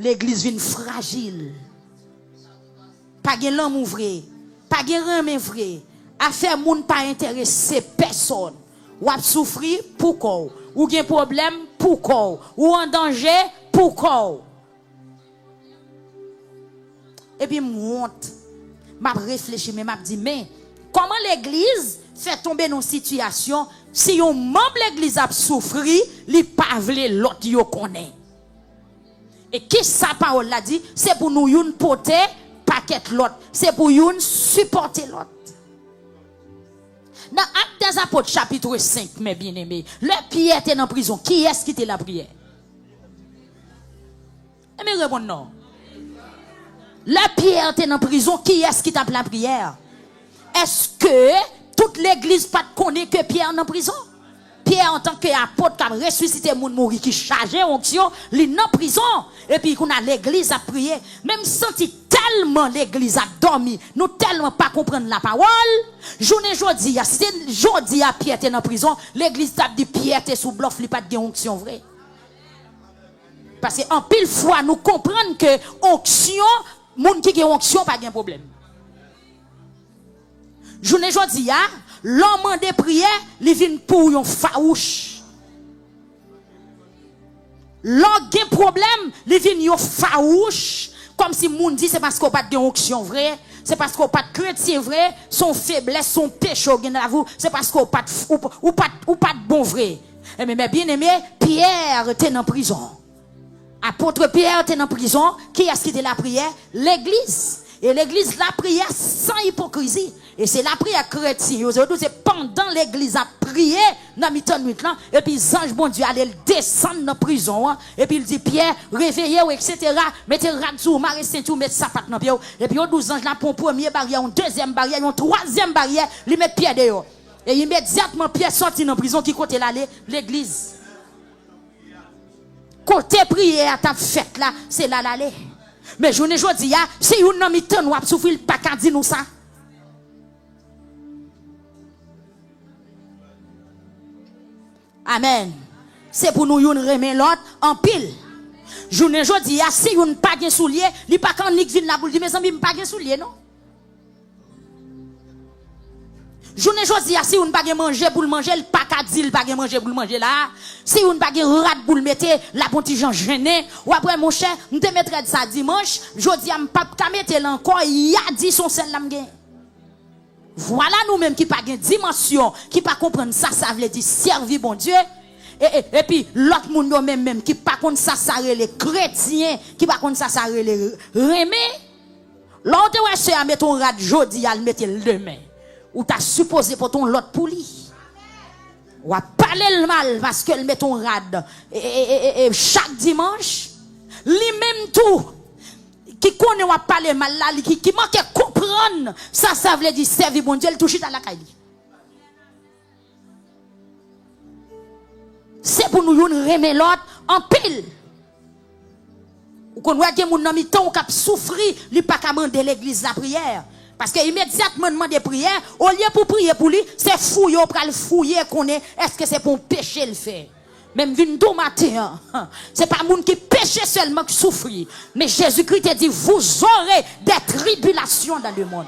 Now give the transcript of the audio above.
l'église vient fragile. Pas de l'amour vrai, pas de remède vrai. Affaire moun pas intéressé personne. Ou a souffrir pour quoi? Ou gen problème pour quoi? Ou en danger pour quoi? Et puis monte. M'a réfléchi mais m'a dit mais comment l'église fait tomber dans une situation si un membre de l'église a souffri, li pa vle l'autre yo connaît. Et qui sa parole l'a dit, c'est pour nous yon porter paquet l'autre, c'est pour yon supporter l'autre. Dans Actes des Apôtres chapitre 5, mes bien-aimés, le Pierre était en prison, qui est-ce qui était la prière? Et me répondre non. Le Pierre était en prison, qui est-ce qui tape la prière? Est-ce que toute l'église pas connaît que Pierre est en prison? Pierre en tant qu'apôtre qui a ressuscité moun mouri qui chargé onction, il est en prison et puis qu'on a l'église à prier, même senti tellement l'église a dormi, nous tellement pas comprendre la parole. Journée jodi a si jodi a Pierre était en prison, l'église t'a dit Pierre était sous bluff, il pas de onction vrai. Parce que en pile fois nous comprenons que onction, moun qui a onction pas de problème. Journée jodi a l'homme de prière, il vient pour un farouche. L'homme de problème, il vient un farouche. Comme si moun dit c'est parce qu'on pas de onction vrai, c'est parce qu'on pas de chrétien vrai, son faiblesse, son péché c'est parce qu'on pas de bon vrai. Mais bien aimé, Pierre était en prison. Apôtre Pierre était en prison. Qui a-ce qui était la prière? L'église. Et l'église la prière sans hypocrisie. Et c'est la prière chrétienne. C'est pendant l'église a prié dans mi-temps nuit là. Et puis ange bon Dieu allait descendre dans la prison. Et puis il dit Pierre, réveillez-vous, etc. Mettez radou, marée ceinture, mettez sapat dans pied. Et puis 12 anges là pour une première barrière, une deuxième barrière, une troisième barrière, il met Pierre dehors. Et immédiatement Pierre sorti dans la prison qui côté l'aller l'église. Côté prière à ta fête là, c'est là l'aller. Mais je ne dis pas, si vous n'avez pas de temps, vous souffrez pas qu'à dire nous ça. Amen. C'est pour nous remettre l'autre en pile. Je ne dis pas, si vous n'avez pas de soulier, il n'y a pas qu'un nick vient là pour dire, mais amis, pas de soulier, non? Je ne dis pas, si vous n'avez pas de manger pour le manger, il n'y a pas qu'à dire, il n'y a pas de manger pour le manger là. Si vous n'avez pas de rat pour le mettre, la bonne gens gêné, ou après mon cher, nous te mettre ça dimanche, je dis à mon papa, tu mettre encore, il y a 10 son sel là. Voilà nous-mêmes qui pas de dimension, qui pas comprendre ça, ça veut dire servir bon Dieu. Et puis l'autre monde même qui pas contre ça, ça les chrétiens, qui pas contre ça, ça les remet. L'autre ouais c'est à mettre ton rat jodi, à le mettre le demain. Ou t'as supposé pour ton l'autre pour lui. Ou à parler le mal parce qu'elle met ton rad. Et chaque dimanche, lui-même tout, qui connaît ou à parler mal là, qui manque comprendre, ça veut dire servir bon Dieu, il touche à la caille. C'est pour nous remettre l'autre en pile. Ou qu'on voit que mon ami temps qui a souffri, il pas qu'à demander l'église la prière. Parce que immédiatement demander prière, au lieu pour prier pour lui, c'est fouiller, on peut le fouiller qu'on est, est-ce que c'est pour pécher le fait? Même vin do matin, c'est pas monde qui péche seulement qui souffre. Mais Jésus-Christ a dit, vous aurez des tribulations dans le monde.